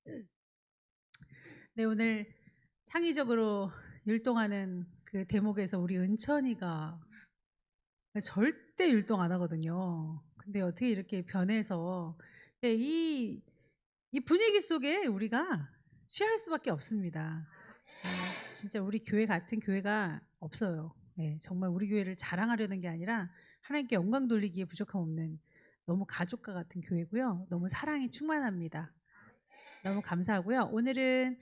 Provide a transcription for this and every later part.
네, 오늘 창의적으로 율동하는 그 대목에서 우리 은천이가 절대 율동 안 하거든요. 근데 어떻게 이렇게 변해서 네, 이 분위기 속에 우리가 취할 수밖에 없습니다. 진짜 우리 교회 같은 교회가 없어요. 네, 정말 우리 교회를 자랑하려는 게 아니라 하나님께 영광 돌리기에 부족함 없는 너무 가족과 같은 교회고요. 너무 사랑이 충만합니다. 너무 감사하고요. 오늘은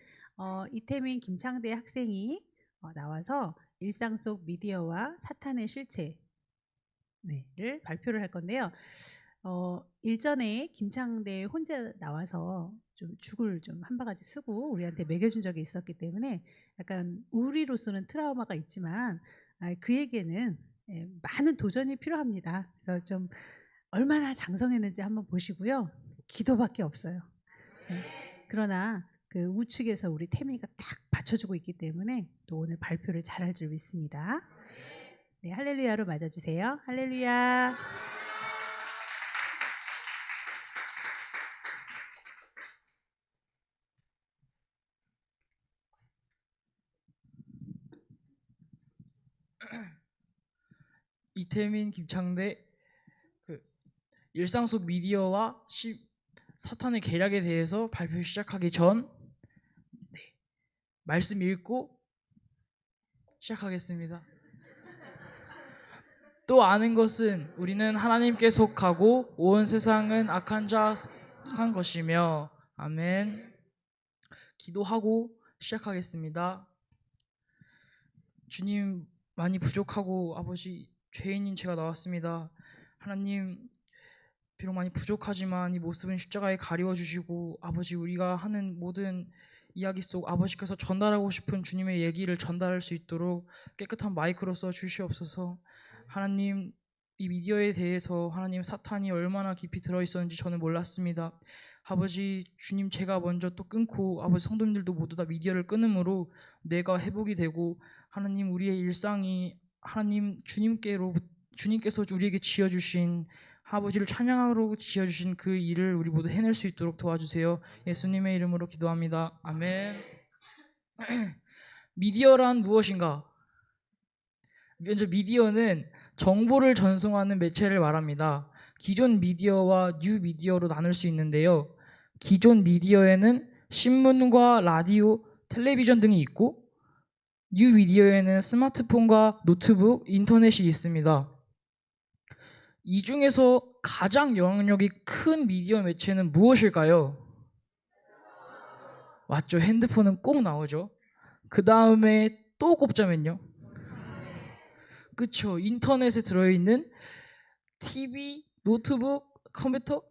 이태민 김창대 학생이 나와서 일상 속 미디어와 사탄의 실체를 발표를 할 건데요. 일전에 김창대 혼자 나와서 좀 죽을 좀 한 바가지 쓰고 우리한테 먹여준 적이 있었기 때문에 약간 우리로서는 트라우마가 있지만 그에게는 많은 도전이 필요합니다. 그래서 좀 얼마나 장성했는지 한번 보시고요. 기도밖에 없어요. 그러나 그 우측에서 우리 태민이가 딱 받쳐주고 있기 때문에 또 오늘 발표를 잘할 줄 믿습니다. 네, 할렐루야로 맞아주세요. 할렐루야. 이태민 김창대 일상 속 미디어와 사탄의 계략에 대해서 발표 시작하기 전 말씀 읽고 시작하겠습니다. 또 아는 것은 우리는 하나님께 속하고 온 세상은 악한 자 속한 것이며 아멘. 기도하고 시작하겠습니다. 주님, 많이 부족하고 아버지 죄인인 제가 나왔습니다. 하나님, 비록 많이 부족하지만 이 모습은 십자가에 가리워 주시고 아버지, 우리가 하는 모든 이야기 속 아버지께서 전달하고 싶은 주님의 얘기를 전달할 수 있도록 깨끗한 마이크로 써 주시옵소서. 하나님, 이 미디어에 대해서 하나님 사탄이 얼마나 깊이 들어있었는지 저는 몰랐습니다. 아버지, 주님, 제가 먼저 또 끊고 아버지 성도님들도 모두 다 미디어를 끊음으로 뇌가 회복이 되고 하나님, 우리의 일상이 하나님 주님께서 우리에게 지어주신 아버지를 찬양하러 지어주신 그 일을 우리 모두 해낼 수 있도록 도와주세요. 예수님의 이름으로 기도합니다. 아멘. 미디어란 무엇인가? 먼저 미디어는 정보를 전송하는 매체를 말합니다. 기존 미디어와 뉴 미디어로 나눌 수 있는데요. 기존 미디어에는 신문과 라디오, 텔레비전 등이 있고 뉴 미디어에는 스마트폰과 노트북, 인터넷이 있습니다. 이 중에서 가장 영향력이 큰 미디어 매체는 무엇일까요? 맞죠? 핸드폰은 꼭 나오죠. 그 다음에 또 꼽자면요. 그쵸? 인터넷에 들어있는 TV, 노트북, 컴퓨터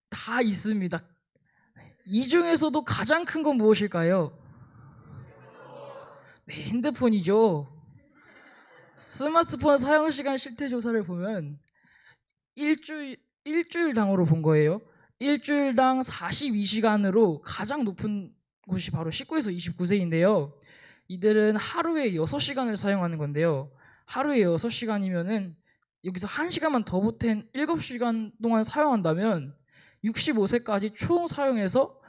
다 있습니다. 이 중에서도 가장 큰 건 무엇일까요? 네, 핸드폰이죠. 스마트폰 사용 시간 실태 조사를 보면 일주일당으로 본 거예요. 일주일당 42시간으로 가장 높은 곳이 바로 19에서 29세인데요. 이들은 하루에 6시간을 사용하는 건데요. 하루에 6시간이면은 여기서 1시간만 더 보탠 7시간 동안 사용한다면 65세까지 총 사용해서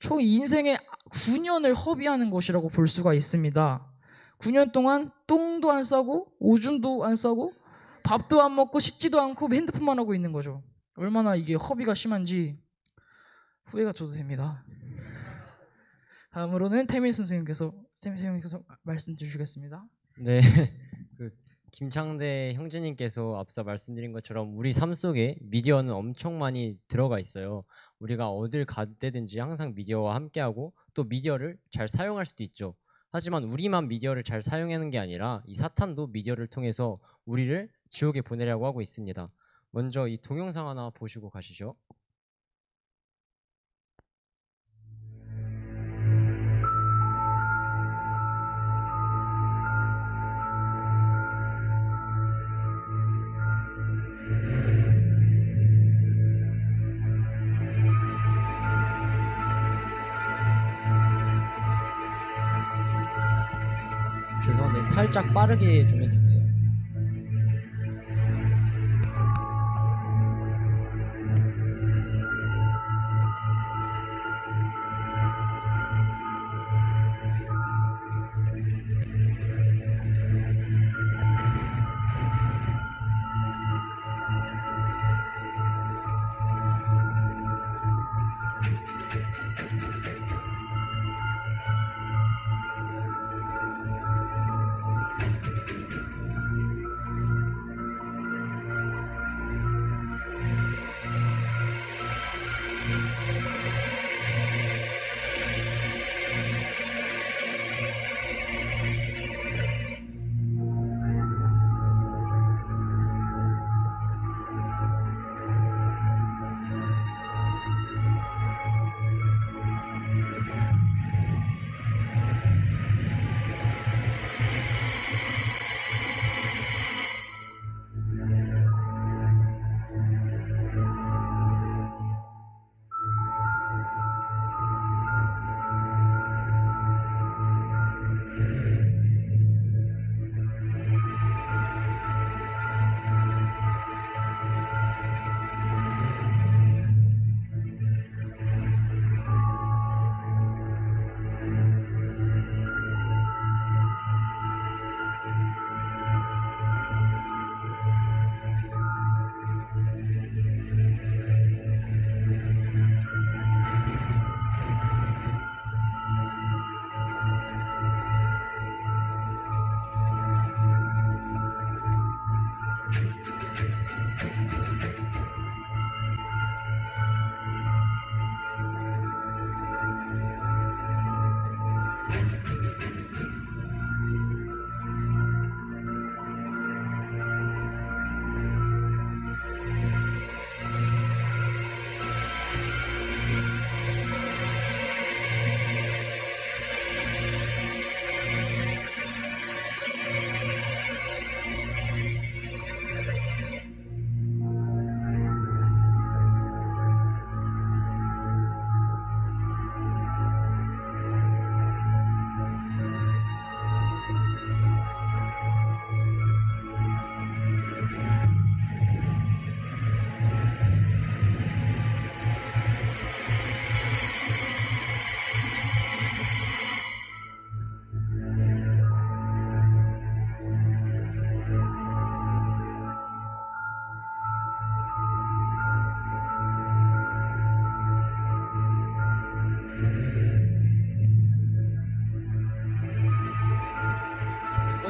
총 인생의 9년을 허비하는 것이라고 볼 수가 있습니다. 9년 동안 똥도 안 싸고 오줌도 안 싸고 밥도 안 먹고 씻지도 않고 핸드폰만 하고 있는 거죠. 얼마나 이게 허비가 심한지 후회가 줘도 됩니다. 다음으로는 태민 선생님께서 말씀 주시겠습니다. 네, 그 김창대 형제님께서 앞서 말씀드린 것처럼 우리 삶 속에 미디어는 엄청 많이 들어가 있어요. 우리가 어딜 가든지 항상 미디어와 함께하고 또 미디어를 잘 사용할 수도 있죠. 하지만 우리만 미디어를 잘 사용하는 게 아니라 이 사탄도 미디어를 통해서 우리를 지옥에 보내려고 하고 있습니다. 먼저 이 동영상 하나 보시고 가시죠. 죄송한데 살짝 빠르게 좀 해주세요.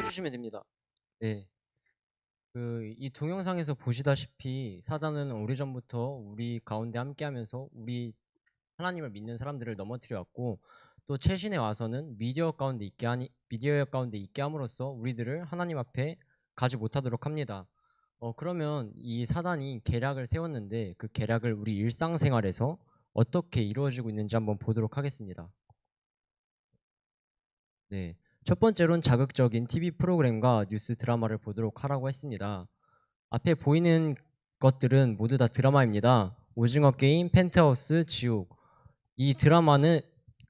봐주시면 됩니다. 네. 이 동영상에서 보시다시피 사단은 오래전부터 우리 가운데 함께하면서 우리 하나님을 믿는 사람들을 넘어뜨려 왔고, 또 최신에 와서는 미디어 가운데 있게 함으로써 우리들을 하나님 앞에 가지 못하도록 합니다. 그러면 이 사단이 계략을 세웠는데 그 계략을 우리 일상생활에서 어떻게 이루어지고 있는지 한번 보도록 하겠습니다. 네. 첫 번째로는 자극적인 TV 프로그램과 뉴스 드라마를 보도록 하라고 했습니다. 앞에 보이는 것들은 모두 다 드라마입니다. 오징어 게임, 펜트하우스, 지옥. 이 드라마는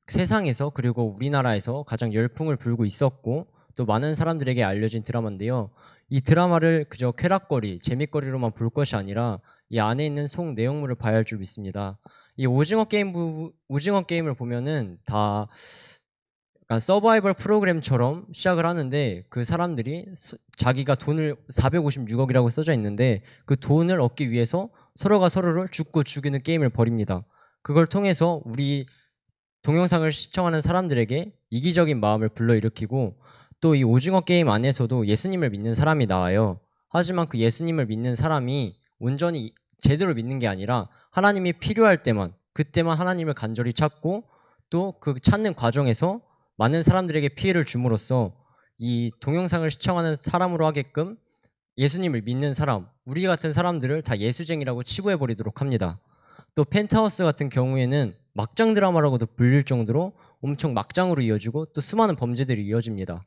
세상에서 그리고 우리나라에서 가장 열풍을 불고 있었고 또 많은 사람들에게 알려진 드라마인데요. 이 드라마를 그저 쾌락거리, 재밌거리로만 볼 것이 아니라 이 안에 있는 속 내용물을 봐야 할 줄 믿습니다. 이 오징어 게임을 보면은 다 약간 서바이벌 프로그램처럼 시작을 하는데 그 사람들이 자기가 돈을 456억이라고 써져 있는데 그 돈을 얻기 위해서 서로가 서로를 죽고 죽이는 게임을 벌입니다. 그걸 통해서 우리 동영상을 시청하는 사람들에게 이기적인 마음을 불러일으키고 또 이 오징어 게임 안에서도 예수님을 믿는 사람이 나와요. 하지만 그 예수님을 믿는 사람이 온전히 제대로 믿는 게 아니라 하나님이 필요할 때만 그때만 하나님을 간절히 찾고 또 그 찾는 과정에서 많은 사람들에게 피해를 줌으로써 이 동영상을 시청하는 사람으로 하게끔 예수님을 믿는 사람, 우리 같은 사람들을 다 예수쟁이라고 치부해버리도록 합니다. 또 펜트하우스 같은 경우에는 막장 드라마라고도 불릴 정도로 엄청 막장으로 이어지고 또 수많은 범죄들이 이어집니다.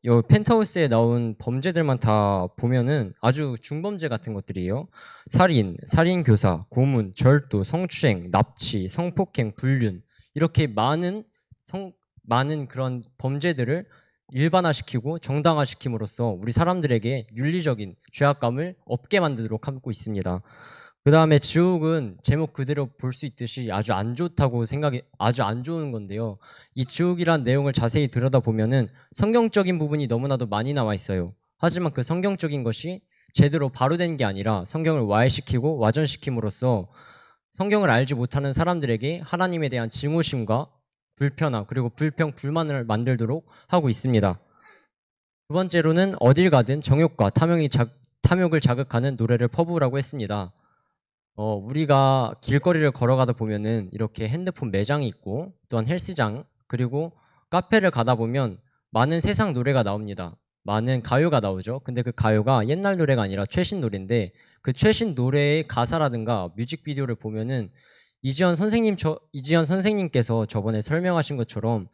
이 펜트하우스에 나온 범죄들만 다 보면은 아주 중범죄 같은 것들이에요. 살인, 살인교사, 고문, 절도, 성추행, 납치, 성폭행, 불륜 이렇게 많은 그런 범죄들을 일반화시키고 정당화시킴으로써 우리 사람들에게 윤리적인 죄악감을 없게 만들도록 하고 있습니다. 그 다음에 지옥은 제목 그대로 볼 수 있듯이 아주 안 좋은 건데요. 이 지옥이란 내용을 자세히 들여다보면은 성경적인 부분이 너무나도 많이 나와 있어요. 하지만 그 성경적인 것이 제대로 바로된 게 아니라 성경을 와해시키고 와전시킴으로써 성경을 알지 못하는 사람들에게 하나님에 대한 증오심과 불편함 그리고 불평, 불만을 만들도록 하고 있습니다. 두 번째로는 어딜 가든 정욕과 탐욕을 자극하는 노래를 퍼부으라고 했습니다. 우리가 길거리를 걸어가다 보면은 이렇게 핸드폰 매장이 있고 또한 헬스장 그리고 카페를 가다 보면 많은 세상 노래가 나옵니다. 많은 가요가 나오죠. 근데 그 가요가 옛날 노래가 아니라 최신 노래인데 그 최신 노래의 가사라든가 뮤직비디오를 보면은 이지연 선생님께서 저번에 설명하신 것처럼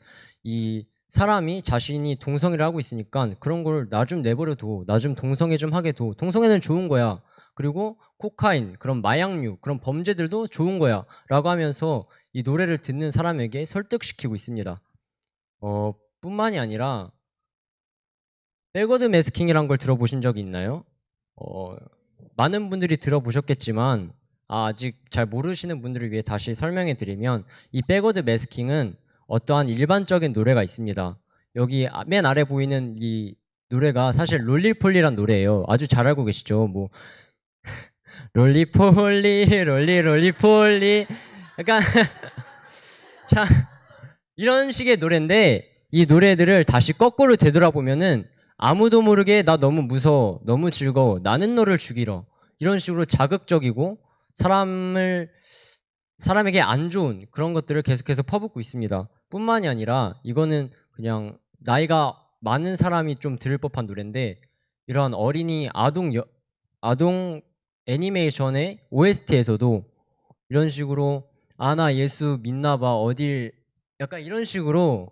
이 사람이 자신이 동성애를 하고 있으니까 그런 걸 나 좀 내버려둬, 나 좀 동성애 좀 하게 둬. 동성애는 좋은 거야. 그리고 코카인, 그런 마약류, 그런 범죄들도 좋은 거야 라고 하면서 이 노래를 듣는 사람에게 설득시키고 있습니다. 뿐만이 아니라 백워드 매스킹이란 걸 들어보신 적이 있나요? 많은 분들이 들어보셨겠지만 아직 잘 모르시는 분들을 위해 다시 설명해 드리면 이 백워드 매스킹은 어떠한 일반적인 노래가 있습니다. 여기 맨 아래 보이는 이 노래가 사실 롤리폴리란 노래예요. 아주 잘 알고 계시죠? 뭐 롤리폴리 롤리폴리 약간 자 이런 식의 노래인데 이 노래들을 다시 거꾸로 되돌아보면은 아무도 모르게 나 너무 무서워 너무 즐거워 나는 너를 죽이러 이런 식으로 자극적이고 사람에게 안 좋은 그런 것들을 계속해서 퍼붓고 있습니다. 뿐만이 아니라 이거는 그냥 나이가 많은 사람이 좀 들을 법한 노래인데 이러한 어린이 아동 애니메이션의 OST에서도 이런 식으로 나 예수 믿나봐 어딜 약간 이런 식으로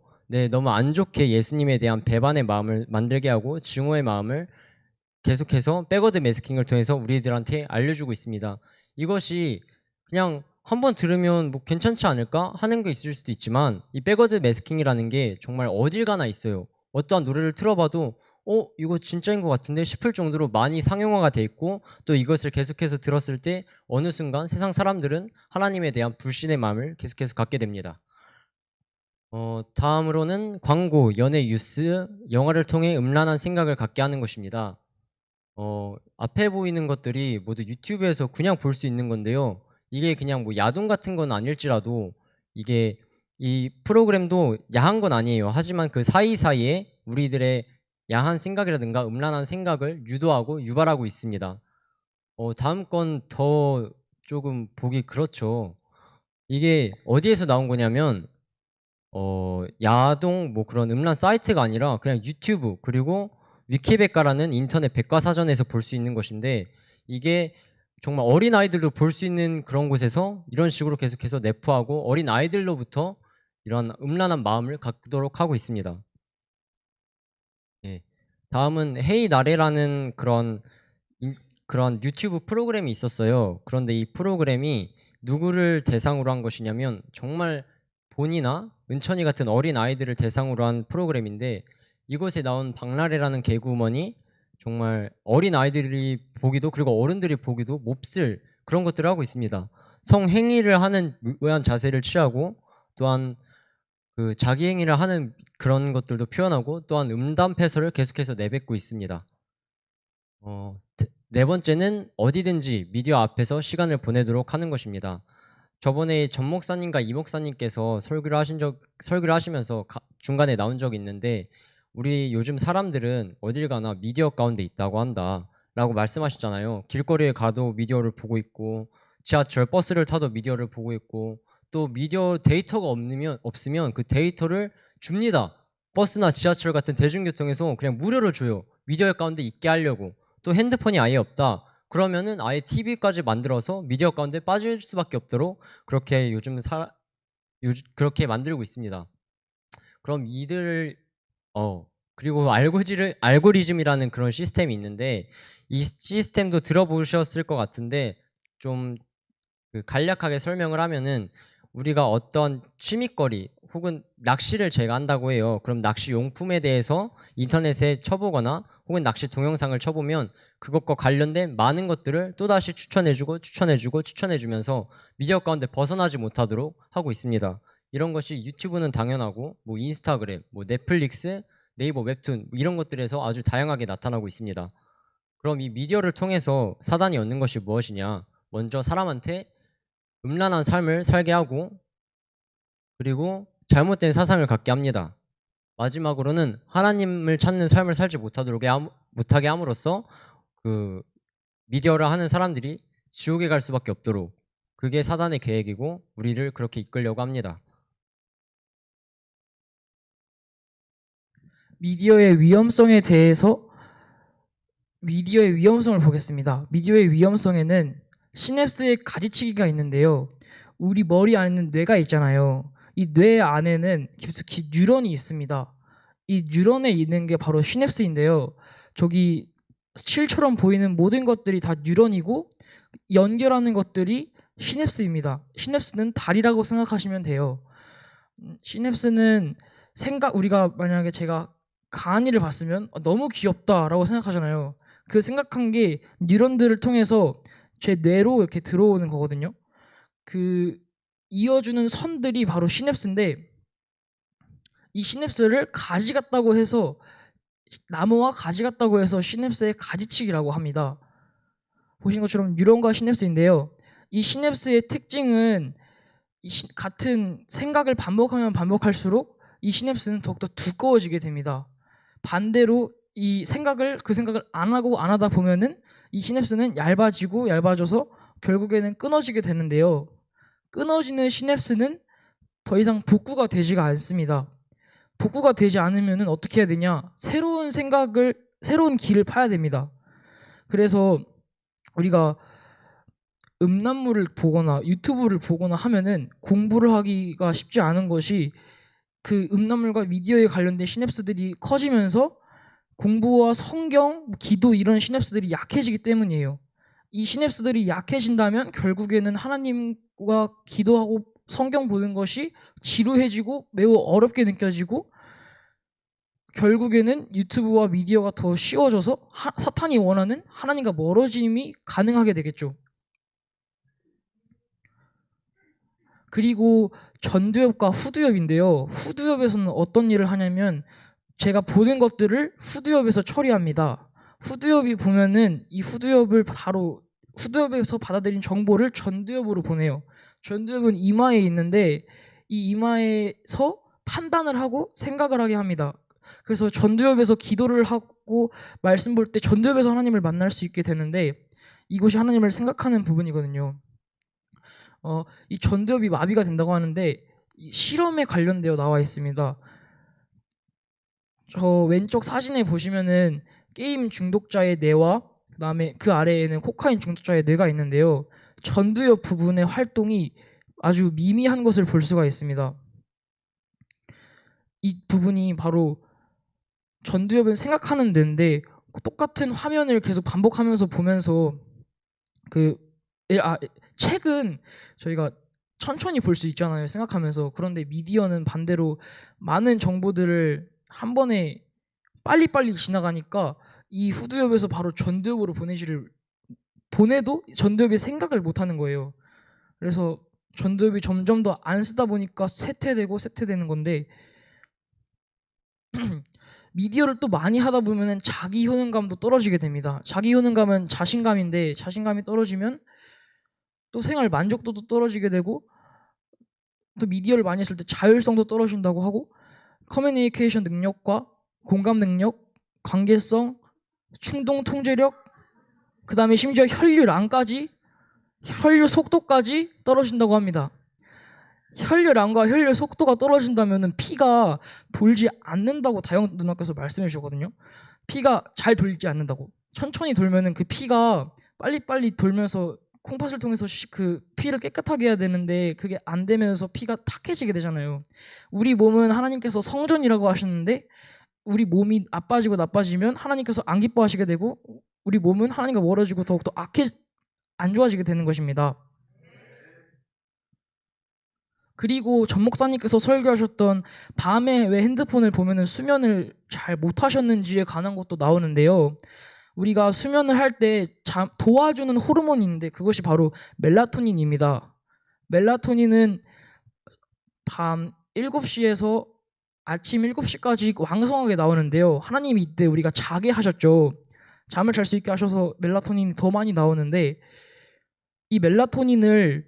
너무 안 좋게 예수님에 대한 배반의 마음을 만들게 하고 증오의 마음을 계속해서 백워드 매스킹을 통해서 우리들한테 알려주고 있습니다. 이것이 그냥 한번 들으면 뭐 괜찮지 않을까 하는 게 있을 수도 있지만 이 백워드 매스킹이라는 게 정말 어딜 가나 있어요. 어떠한 노래를 틀어봐도 이거 진짜인 것 같은데 싶을 정도로 많이 상용화가 돼 있고 또 이것을 계속해서 들었을 때 어느 순간 세상 사람들은 하나님에 대한 불신의 마음을 계속해서 갖게 됩니다. 다음으로는 광고, 연예 뉴스, 영화를 통해 음란한 생각을 갖게 하는 것입니다. 앞에 보이는 것들이 모두 유튜브에서 그냥 볼 수 있는 건데요. 이게 그냥 뭐 야동 같은 건 아닐지라도 이게 이 프로그램도 야한 건 아니에요. 하지만 그 사이사이에 우리들의 야한 생각이라든가 음란한 생각을 유도하고 유발하고 있습니다. 다음 건 더 조금 보기 그렇죠. 이게 어디에서 나온 거냐면 야동 뭐 그런 음란 사이트가 아니라 그냥 유튜브 그리고 위키백과라는 인터넷 백과사전에서 볼 수 있는 것인데, 이게 정말 어린 아이들도 볼 수 있는 그런 곳에서 이런 식으로 계속해서 내포하고 어린 아이들로부터 이런 음란한 마음을 갖도록 하고 있습니다. 예. 다음은 헤이 나래라는 그런 유튜브 프로그램이 있었어요. 그런데 이 프로그램이 누구를 대상으로 한 것이냐면 정말 본이나 은천이 같은 어린 아이들을 대상으로 한 프로그램인데, 이곳에 나온 박나래라는 개그우먼이 정말 어린 아이들이 보기도 그리고 어른들이 보기도 몹쓸 그런 것들을 하고 있습니다. 성행위를 하는 묘한 자세를 취하고, 또한 그 자기 행위를 하는 그런 것들도 표현하고, 또한 음담패설을 계속해서 내뱉고 있습니다. 네 번째는 어디든지 미디어 앞에서 시간을 보내도록 하는 것입니다. 저번에 전 목사님과 이 목사님께서 설교를 하시면서 중간에 나온 적이 있는데, 우리 요즘 사람들은 어딜 가나 미디어 가운데 있다고 한다라고 말씀하셨잖아요. 길거리에 가도 미디어를 보고 있고, 지하철 버스를 타도 미디어를 보고 있고, 또 미디어 데이터가 없으면 그 데이터를 줍니다. 버스나 지하철 같은 대중교통에서 그냥 무료로 줘요. 미디어 가운데 있게 하려고. 또 핸드폰이 아예 없다. 그러면은 아예 TV까지 만들어서 미디어 가운데 빠질 수밖에 없도록 그렇게 그렇게 만들고 있습니다. 그럼 그리고 알고리즘이라는 그런 시스템이 있는데, 이 시스템도 들어보셨을 것 같은데 좀 간략하게 설명을 하면은, 우리가 어떤 취미거리 혹은 낚시를 제가 한다고 해요. 그럼 낚시 용품에 대해서 인터넷에 쳐보거나 혹은 낚시 동영상을 쳐보면 그것과 관련된 많은 것들을 또다시 추천해주면서 미디어 가운데 벗어나지 못하도록 하고 있습니다. 이런 것이 유튜브는 당연하고 뭐 인스타그램, 뭐 넷플릭스, 네이버 웹툰 이런 것들에서 아주 다양하게 나타나고 있습니다. 그럼 이 미디어를 통해서 사단이 얻는 것이 무엇이냐? 먼저 사람한테 음란한 삶을 살게 하고, 그리고 잘못된 사상을 갖게 합니다. 마지막으로는 하나님을 찾는 삶을 살지 못하게 함으로써 그 미디어를 하는 사람들이 지옥에 갈 수밖에 없도록, 그게 사단의 계획이고 우리를 그렇게 이끌려고 합니다. 미디어의 위험성을 보겠습니다. 미디어의 위험성에는 시냅스의 가지치기가 있는데요. 우리 머리 안에는 뇌가 있잖아요. 이 뇌 안에는 깊숙이 뉴런이 있습니다. 이 뉴런에 있는 게 바로 시냅스인데요. 저기 실처럼 보이는 모든 것들이 다 뉴런이고, 연결하는 것들이 시냅스입니다. 시냅스는 다리라고 생각하시면 돼요. 시냅스는 우리가 만약에 제가 가은이를 봤으면 너무 귀엽다라고 생각하잖아요. 그 생각한 게 뉴런들을 통해서 제 뇌로 이렇게 들어오는 거거든요. 그 이어주는 선들이 바로 시냅스인데, 이 시냅스를 가지 같다고 해서, 나무와 가지 같다고 해서 시냅스의 가지치기라고 합니다. 보신 것처럼 뉴런과 시냅스인데요. 이 시냅스의 특징은 같은 생각을 반복하면 반복할수록 이 시냅스는 더욱더 두꺼워지게 됩니다. 반대로 그 생각을 안 하다 보면은 이 시냅스는 얇아져서 결국에는 끊어지게 되는데요. 끊어지는 시냅스는 더 이상 복구가 되지가 않습니다. 복구가 되지 않으면은 어떻게 해야 되냐? 새로운 길을 파야 됩니다. 그래서 우리가 음란물을 보거나 유튜브를 보거나 하면은 공부를 하기가 쉽지 않은 것이, 그 음란물과 미디어에 관련된 시냅스들이 커지면서 공부와 성경, 기도 이런 시냅스들이 약해지기 때문이에요. 이 시냅스들이 약해진다면 결국에는 하나님과 기도하고 성경 보는 것이 지루해지고 매우 어렵게 느껴지고, 결국에는 유튜브와 미디어가 더 쉬워져서 사탄이 원하는 하나님과 멀어짐이 가능하게 되겠죠. 그리고 전두엽과 후두엽인데요. 후두엽에서는 어떤 일을 하냐면, 제가 보는 것들을 후두엽에서 처리합니다. 후두엽이 보면은 이 후두엽에서 받아들인 정보를 전두엽으로 보내요. 전두엽은 이마에 있는데, 이 이마에서 판단을 하고 생각을 하게 합니다. 그래서 전두엽에서 기도를 하고 말씀 볼 때 전두엽에서 하나님을 만날 수 있게 되는데 이곳이 하나님을 생각하는 부분이거든요. 이 전두엽이 마비가 된다고 하는데 이 실험에 관련되어 나와 있습니다. 저 왼쪽 사진에 보시면은 게임 중독자의 뇌와 그다음에 그 아래에는 코카인 중독자의 뇌가 있는데요. 전두엽 부분의 활동이 아주 미미한 것을 볼 수가 있습니다. 이 부분이 바로 전두엽은 생각하는 뇌인데 똑같은 화면을 계속 반복하면서 보면서 책은 저희가 천천히 볼 수 있잖아요. 생각하면서. 그런데 미디어는 반대로 많은 정보들을 한 번에 빨리빨리 지나가니까 이 후두엽에서 바로 전두엽으로 보내도 전두엽이 생각을 못하는 거예요. 그래서 전두엽이 점점 더 안 쓰다 보니까 쇠퇴되는 건데 미디어를 또 많이 하다 보면 자기 효능감도 떨어지게 됩니다. 자기 효능감은 자신감인데 자신감이 떨어지면 또 생활 만족도도 떨어지게 되고 또 미디어를 많이 했을 때 자율성도 떨어진다고 하고 커뮤니케이션 능력과 공감 능력, 관계성, 충동 통제력, 그 다음에 심지어 혈류량까지 혈류 속도까지 떨어진다고 합니다. 혈류량과 혈류 속도가 떨어진다면 피가 돌지 않는다고 다영 누나께서 말씀해 주셨거든요. 피가 잘 돌지 않는다고. 천천히 돌면은 그 피가 빨리빨리 돌면서 콩팥을 통해서 그 피를 깨끗하게 해야 되는데 그게 안 되면서 피가 탁해지게 되잖아요. 우리 몸은 하나님께서 성전이라고 하셨는데 우리 몸이 나빠지면 하나님께서 안 기뻐하시게 되고 우리 몸은 하나님과 멀어지고 더욱더 안 좋아지게 되는 것입니다. 그리고 전 목사님께서 설교하셨던 밤에 왜 핸드폰을 보면은 수면을 잘 못하셨는지에 관한 것도 나오는데요. 우리가 수면을 할 때 도와주는 호르몬이 있는데 그것이 바로 멜라토닌입니다. 멜라토닌은 밤 7시에서 아침 7시까지 왕성하게 나오는데요. 하나님이 이때 우리가 자게 하셨죠. 잠을 잘 수 있게 하셔서 멜라토닌이 더 많이 나오는데 이 멜라토닌을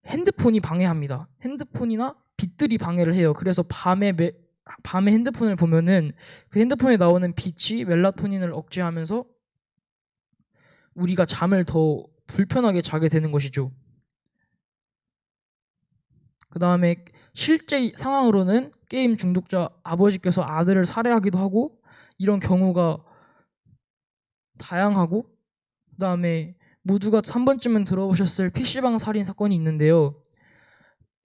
핸드폰이 방해합니다. 핸드폰이나 빛들이 방해를 해요. 그래서 밤에 핸드폰을 보면은 그 핸드폰에 나오는 빛이 멜라토닌을 억제하면서 우리가 잠을 더 불편하게 자게 되는 것이죠. 그 다음에 실제 상황으로는 게임 중독자 아버지께서 아들을 살해하기도 하고 이런 경우가 다양하고 그 다음에 모두가 한 번쯤은 들어보셨을 PC방 살인 사건이 있는데요.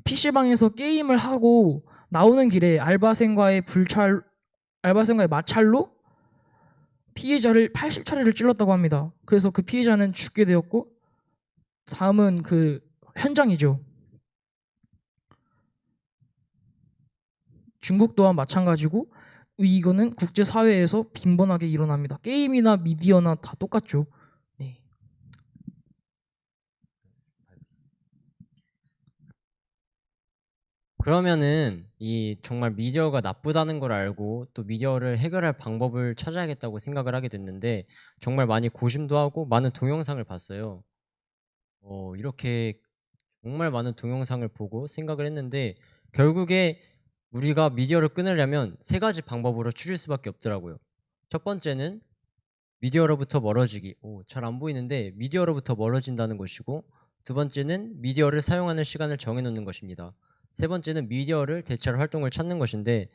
PC방에서 게임을 하고 나오는 길에 알바생과의 마찰로 피해자를 80차례를 찔렀다고 합니다. 그래서 그 피해자는 죽게 되었고 다음은 그 현장이죠. 중국 또한 마찬가지고 이거는 국제사회에서 빈번하게 일어납니다. 게임이나 미디어나 다 똑같죠. 네. 그러면은 이 정말 미디어가 나쁘다는 걸 알고 또 미디어를 해결할 방법을 찾아야겠다고 생각을 하게 됐는데 정말 많이 고심도 하고 많은 동영상을 봤어요. 이렇게 정말 많은 동영상을 보고 생각을 했는데 결국에 우리가 미디어를 끊으려면 세 가지 방법으로 추릴 수밖에 없더라고요. 첫 번째는 미디어로부터 멀어지기. 잘 안 보이는데 미디어로부터 멀어진다는 것이고 두 번째는 미디어를 사용하는 시간을 정해놓는 것입니다. 세 번째는 미디어를 대체할 활동을 찾는 것인데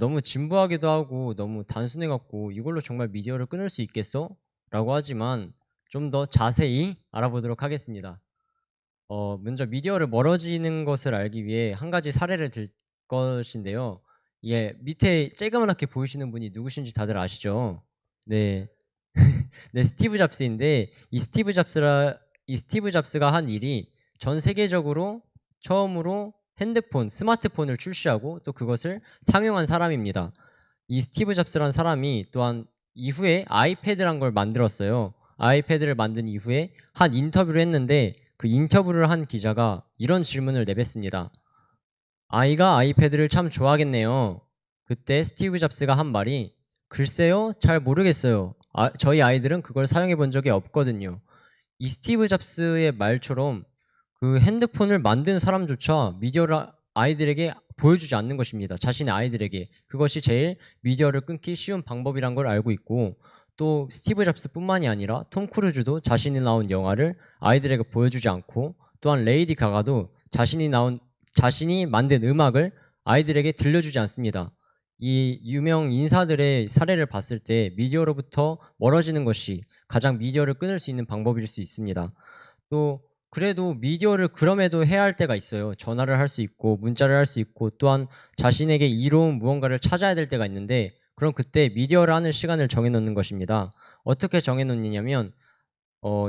너무 진부하기도 하고 너무 단순해갖고 이걸로 정말 미디어를 끊을 수 있겠어? 라고 하지만 좀 더 자세히 알아보도록 하겠습니다. 먼저 미디어를 멀어지는 것을 알기 위해 한 가지 사례를 들 것인데요. 예, 밑에 쬐그맣게 보이시는 분이 누구신지 다들 아시죠? 네, 네, 스티브 잡스인데 이 스티브 잡스가 한 일이 전 세계적으로 처음으로 스마트폰을 출시하고 또 그것을 상용한 사람입니다. 이 스티브 잡스라는 사람이 또한 이후에 아이패드란 걸 만들었어요. 아이패드를 만든 이후에 한 인터뷰를 했는데 그 인터뷰를 한 기자가 이런 질문을 내뱉습니다. 아이가 아이패드를 참 좋아하겠네요. 그때 스티브 잡스가 한 말이 글쎄요, 잘 모르겠어요. 저희 아이들은 그걸 사용해 본 적이 없거든요. 이 스티브 잡스의 말처럼 그 핸드폰을 만든 사람조차 미디어를 아이들에게 보여주지 않는 것입니다. 자신의 아이들에게. 그것이 제일 미디어를 끊기 쉬운 방법이란 걸 알고 있고, 또 스티브 잡스뿐만이 아니라 톰 크루즈도 자신이 나온 영화를 아이들에게 보여주지 않고, 또한 레이디 가가도 자신이 만든 음악을 아이들에게 들려주지 않습니다. 이 유명 인사들의 사례를 봤을 때 미디어로부터 멀어지는 것이 가장 미디어를 끊을 수 있는 방법일 수 있습니다. 또 그래도 미디어를 그럼에도 해야 할 때가 있어요. 전화를 할 수 있고 문자를 할 수 있고, 또한 자신에게 이로운 무언가를 찾아야 될 때가 있는데, 그럼 그때 미디어를 하는 시간을 정해놓는 것입니다. 어떻게 정해놓느냐면,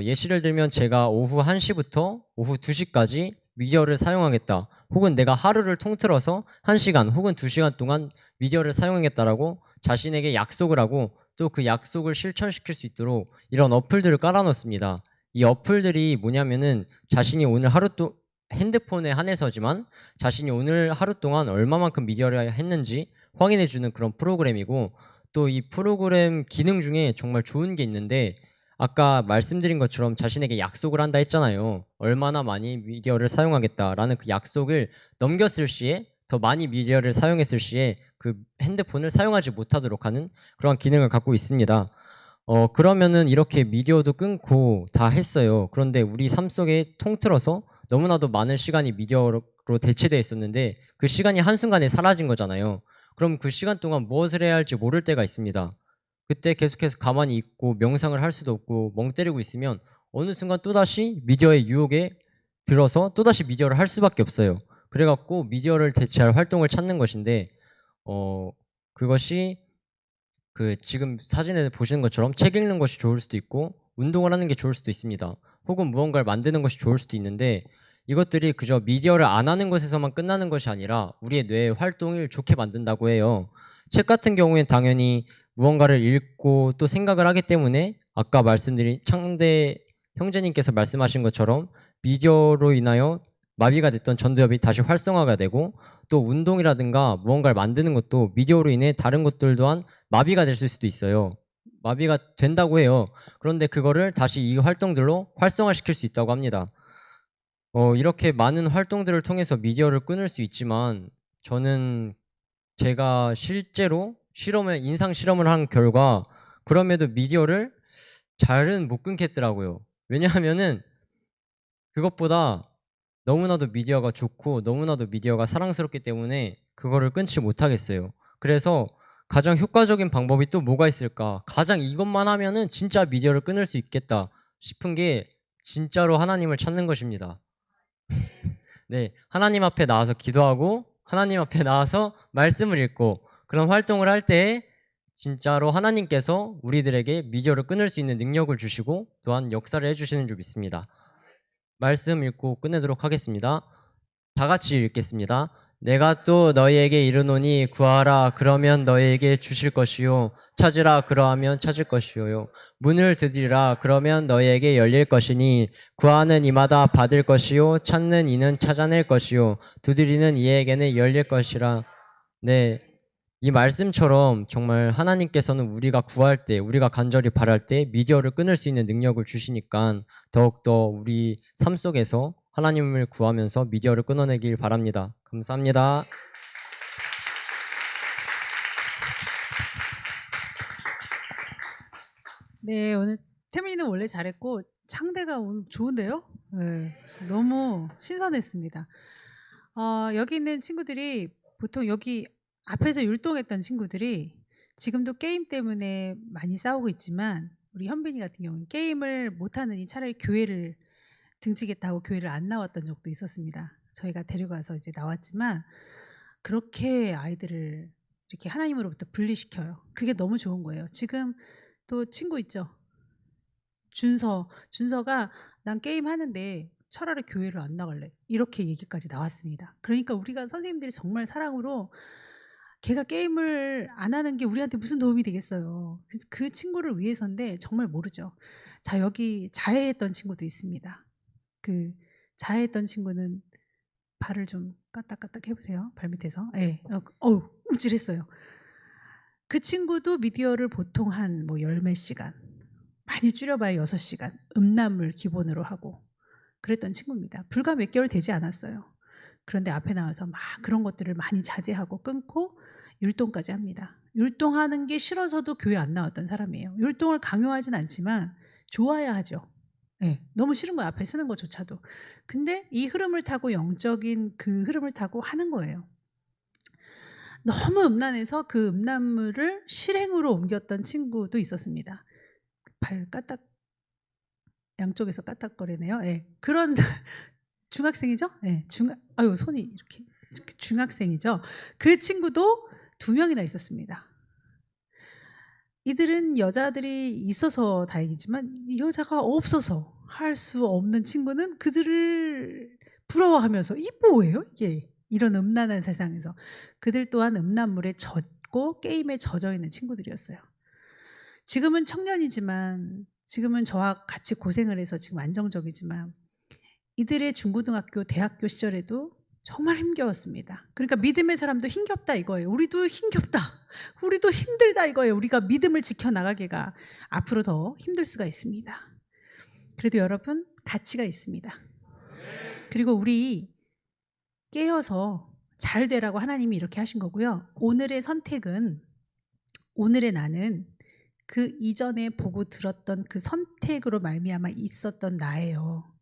예시를 들면 제가 오후 1시부터 오후 2시까지 미디어를 사용하겠다, 혹은 내가 하루를 통틀어서 1시간 혹은 2시간 동안 미디어를 사용하겠다라고 자신에게 약속을 하고, 또 그 약속을 실천시킬 수 있도록 이런 어플들을 깔아놓습니다. 이 어플들이 뭐냐면은 자신이 오늘 하루 또 핸드폰에 한해서지만 자신이 오늘 하루 동안 얼마만큼 미디어를 했는지 확인해주는 그런 프로그램이고, 또 이 프로그램 기능 중에 정말 좋은 게 있는데, 아까 말씀드린 것처럼 자신에게 약속을 한다 했잖아요. 얼마나 많이 미디어를 사용하겠다라는 그 약속을 넘겼을 시에, 더 많이 미디어를 사용했을 시에 그 핸드폰을 사용하지 못하도록 하는 그런 기능을 갖고 있습니다. 그러면은 이렇게 미디어도 끊고 다 했어요. 그런데 우리 삶 속에 통틀어서 너무나도 많은 시간이 미디어로 대체되어 있었는데, 그 시간이 한순간에 사라진 거잖아요. 그럼 그 시간 동안 무엇을 해야 할지 모를 때가 있습니다. 그때 계속해서 가만히 있고 명상을 할 수도 없고 멍 때리고 있으면 어느 순간 또다시 미디어의 유혹에 들어서 또다시 미디어를 할 수밖에 없어요. 그래갖고 미디어를 대체할 활동을 찾는 것인데, 그것이 그 지금 사진에 보시는 것처럼 책 읽는 것이 좋을 수도 있고, 운동을 하는 게 좋을 수도 있습니다. 혹은 무언가를 만드는 것이 좋을 수도 있는데, 이것들이 그저 미디어를 안 하는 것에서만 끝나는 것이 아니라 우리의 뇌의 활동을 좋게 만든다고 해요. 책 같은 경우엔 당연히 무언가를 읽고 또 생각을 하기 때문에, 아까 말씀드린 창대 형제님께서 말씀하신 것처럼 미디어로 인하여 마비가 됐던 전두엽이 다시 활성화가 되고, 또 운동이라든가 무언가를 만드는 것도 미디어로 인해 다른 것들 또한 마비가 됐을 수도 있어요. 마비가 된다고 해요. 그런데 그거를 다시 이 활동들로 활성화시킬 수 있다고 합니다. 이렇게 많은 활동들을 통해서 미디어를 끊을 수 있지만, 저는 제가 실제로 인상 실험을 한 결과 그럼에도 미디어를 잘은 못 끊겠더라고요. 왜냐하면은 그것보다 너무나도 미디어가 좋고 너무나도 미디어가 사랑스럽기 때문에 그거를 끊지 못하겠어요. 그래서 가장 효과적인 방법이 또 뭐가 있을까? 가장 이것만 하면은 진짜 미디어를 끊을 수 있겠다 싶은 게 진짜로 하나님을 찾는 것입니다. 네, 하나님 앞에 나와서 기도하고 하나님 앞에 나와서 말씀을 읽고 그런 활동을 할 때 진짜로 하나님께서 우리들에게 미디어를 끊을 수 있는 능력을 주시고 또한 역사를 해주시는 줄 믿습니다. 말씀 읽고 끝내도록 하겠습니다. 다 같이 읽겠습니다. 내가 또 너희에게 이르노니 구하라 그러면 너희에게 주실 것이요 찾으라 그러하면 찾을 것이요 문을 두드리라 그러면 너희에게 열릴 것이니 구하는 이마다 받을 것이요 찾는 이는 찾아낼 것이요 두드리는 이에게는 열릴 것이라. 네, 이 말씀처럼 정말 하나님께서는 우리가 구할 때, 우리가 간절히 바랄 때 미디어를 끊을 수 있는 능력을 주시니까 더욱더 우리 삶 속에서 하나님을 구하면서 미디어를 끊어내길 바랍니다. 감사합니다. 네, 오늘 태민이는 원래 잘했고 창대가 오늘 좋은데요? 네, 너무 신선했습니다. 여기 있는 친구들이 보통 여기 앞에서 율동했던 친구들이 지금도 게임 때문에 많이 싸우고 있지만, 우리 현빈이 같은 경우는 게임을 못하느니 차라리 교회를 등치겠다고 교회를 안 나왔던 적도 있었습니다. 저희가 데려가서 이제 나왔지만 그렇게 아이들을 이렇게 하나님으로부터 분리시켜요. 그게 너무 좋은 거예요. 지금 또 친구 있죠? 준서가 난 게임 하는데 차라리 교회를 안 나갈래, 이렇게 얘기까지 나왔습니다. 그러니까 우리가 선생님들이 정말 사랑으로, 걔가 게임을 안 하는 게 우리한테 무슨 도움이 되겠어요. 그 친구를 위해서인데 정말 모르죠. 자, 여기 자해했던 친구도 있습니다. 그 자해했던 친구는 발을 좀 까딱까딱 해보세요. 발 밑에서. 예. 움찔했어요. 그 친구도 미디어를 보통 한 뭐 열 몇 시간, 많이 줄여봐야 6시간 음란물 기본으로 하고 그랬던 친구입니다. 불과 몇 개월 되지 않았어요. 그런데 앞에 나와서 막 그런 것들을 많이 자제하고 끊고 율동까지 합니다. 율동하는 게 싫어서도 교회 안 나왔던 사람이에요. 율동을 강요하진 않지만 좋아야 하죠. 네, 너무 싫은 거예요. 앞에 쓰는 것조차도. 근데 이 흐름을 타고 영적인 그 흐름을 타고 하는 거예요. 너무 음란해서 그 음란물을 실행으로 옮겼던 친구도 있었습니다. 발 까딱 양쪽에서 까딱거리네요. 네, 그런 중학생이죠? 네, 아유 손이 이렇게 중학생이죠. 그 친구도 2명이나 있었습니다. 이들은 여자들이 있어서 다행이지만 여자가 없어서 할 수 없는 친구는 그들을 부러워하면서 이 뭐예요 이게 이런 음란한 세상에서 그들 또한 음란물에 젖고 게임에 젖어 있는 친구들이었어요. 지금은 청년이지만 지금은 저와 같이 고생을 해서 지금 안정적이지만 이들의 중고등학교 대학교 시절에도 정말 힘겨웠습니다. 그러니까 믿음의 사람도 힘겹다 이거예요. 우리도 힘겹다. 우리도 힘들다 이거예요. 우리가 믿음을 지켜나가기가 앞으로 더 힘들 수가 있습니다. 그래도 여러분 가치가 있습니다. 그리고 우리 깨어서 잘 되라고 하나님이 이렇게 하신 거고요. 오늘의 선택은 오늘의 나는 그 이전에 보고 들었던 그 선택으로 말미암아 있었던 나예요.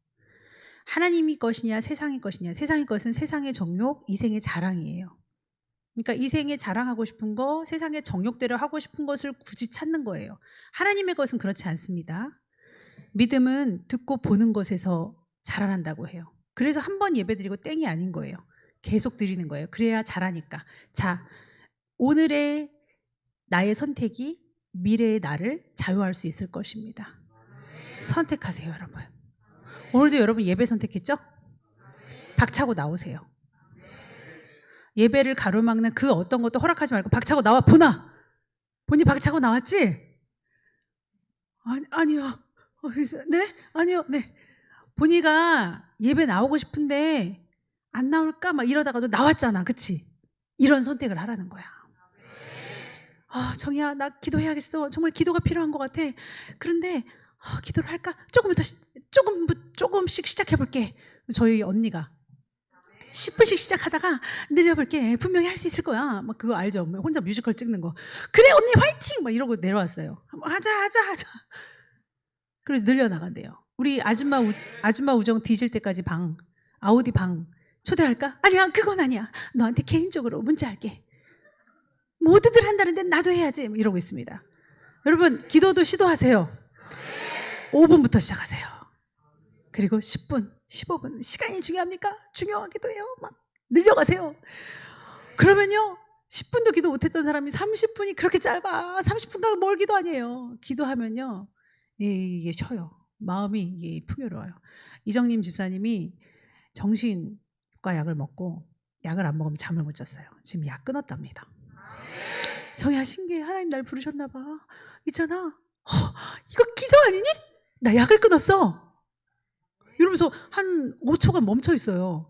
하나님이 것이냐 세상의 것이냐. 세상의 것은 세상의 정욕, 이생의 자랑이에요. 그러니까 이생에 자랑하고 싶은 거, 세상의 정욕대로 하고 싶은 것을 굳이 찾는 거예요. 하나님의 것은 그렇지 않습니다. 믿음은 듣고 보는 것에서 자라난다고 해요. 그래서 한 번 예배드리고 땡이 아닌 거예요. 계속 드리는 거예요. 그래야 잘하니까. 자, 오늘의 나의 선택이 미래의 나를 자유할 수 있을 것입니다. 선택하세요, 여러분. 오늘도 여러분 예배 선택했죠? 박차고 나오세요. 예배를 가로막는 그 어떤 것도 허락하지 말고 박차고 나와 보나? 본이 박차고 나왔지? 아니요. 네? 아니요. 네. 본이가 예배 나오고 싶은데 안 나올까? 막 이러다가도 나왔잖아. 그치? 이런 선택을 하라는 거야. 정희야, 나 기도해야겠어. 정말 기도가 필요한 것 같아. 그런데 기도를 할까? 조금씩 시작해볼게. 저희 언니가 10분씩 시작하다가 늘려볼게. 분명히 할 수 있을 거야. 막 그거 알죠? 혼자 뮤지컬 찍는 거. 그래 언니 화이팅! 막 이러고 내려왔어요. 하자. 그래서 늘려나간대요. 우리 아줌마 우정 뒤질 때까지 아우디 방 초대할까? 아니야, 그건 아니야. 너한테 개인적으로 문자할게. 모두들 한다는데 나도 해야지. 이러고 있습니다. 여러분 기도도 시도하세요. 5분부터 시작하세요. 그리고 10분, 15분. 시간이 중요합니까? 중요하기도 해요. 막 늘려가세요. 그러면요 10분도 기도 못했던 사람이 30분이 그렇게 짧아. 30분간 뭘 기도 아니에요. 기도하면요 이게 쉬어요. 마음이 이게 풍요로워요. 이정님 집사님이 정신과 약을 먹고 약을 안 먹으면 잠을 못 잤어요. 지금 약 끊었답니다. 정희야 신기해. 하나님 날 부르셨나 봐. 있잖아. 이거 기적 아니니? 나 약을 끊었어. 이러면서 한 5초간 멈춰 있어요.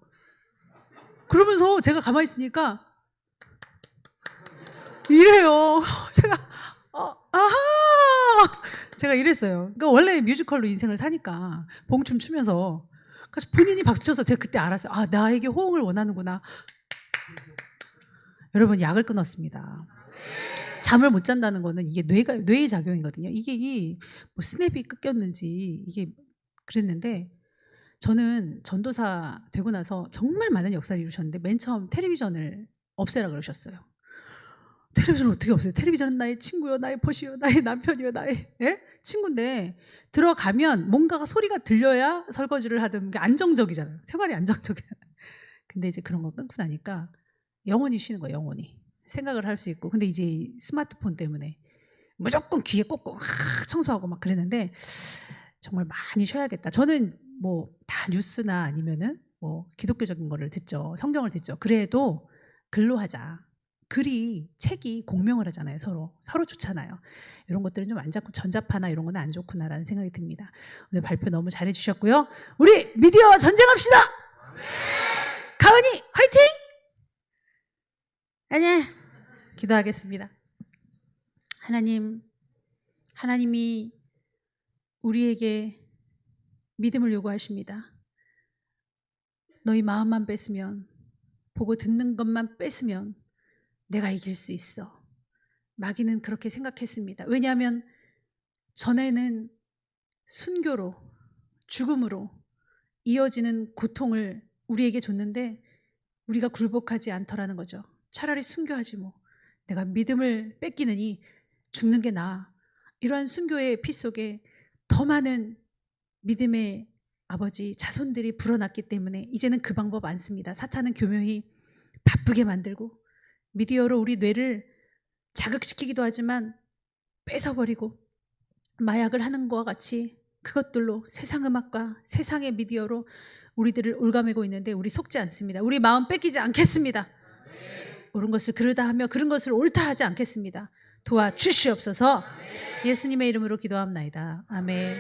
그러면서 제가 가만히 있으니까 이래요. 제가 이랬어요. 그러니까 원래 뮤지컬로 인생을 사니까 봉춤 추면서 그래서 본인이 박수쳐서 제가 그때 알았어요. 나에게 호응을 원하는구나. 여러분 약을 끊었습니다. 잠을 못 잔다는 거는 이게 뇌의 작용이거든요. 이게 뭐 스냅이 끊겼는지 이게 그랬는데 저는 전도사 되고 나서 정말 많은 역사를 이루셨는데 맨 처음 텔레비전을 없애라 그러셨어요. 텔레비전을 어떻게 없애요? 텔레비전은 나의 친구요, 나의 보시요, 나의 남편이요, 나의 친구인데 들어가면 뭔가가 소리가 들려야 설거지를 하든 게 안정적이잖아요. 생활이 안정적이잖아요. 근데 이제 그런 거 끊고 나니까 영원히 쉬는 거예요. 영원히 생각을 할 수 있고. 근데 이제 스마트폰 때문에 무조건 귀에 꽂고 청소하고 막 그랬는데 정말 많이 쉬어야겠다. 저는 뭐 다 뉴스나 아니면은 뭐 기독교적인 거를 듣죠. 성경을 듣죠. 그래도 글로 하자. 책이 공명을 하잖아요. 서로 좋잖아요. 이런 것들은 좀 안 좋고 전자파나 이런 거는 안 좋구나라는 생각이 듭니다. 오늘 발표 너무 잘해 주셨고요. 우리 미디어와 전쟁합시다. 가은이 화이팅! 아니야. 기도하겠습니다. 하나님이 우리에게 믿음을 요구하십니다. 너희 마음만 뺐으면 보고 듣는 것만 뺏으면 내가 이길 수 있어. 마귀는 그렇게 생각했습니다. 왜냐하면 전에는 순교로, 죽음으로 이어지는 고통을 우리에게 줬는데 우리가 굴복하지 않더라는 거죠. 차라리 순교하지 뭐. 내가 믿음을 뺏기느니 죽는 게 나아. 이러한 순교의 피 속에 더 많은 믿음의 아버지 자손들이 불어났기 때문에 이제는 그 방법 안 씁니다. 사탄은 교묘히 바쁘게 만들고 미디어로 우리 뇌를 자극시키기도 하지만 뺏어버리고 마약을 하는 것과 같이 그것들로 세상 음악과 세상의 미디어로 우리들을 올가매고 있는데 우리 속지 않습니다. 우리 마음 뺏기지 않겠습니다. 옳은 것을 그르다 하며 그른 것을 옳다 하지 않겠습니다. 도와주시옵소서. 예수님의 이름으로 기도합나이다. 아멘.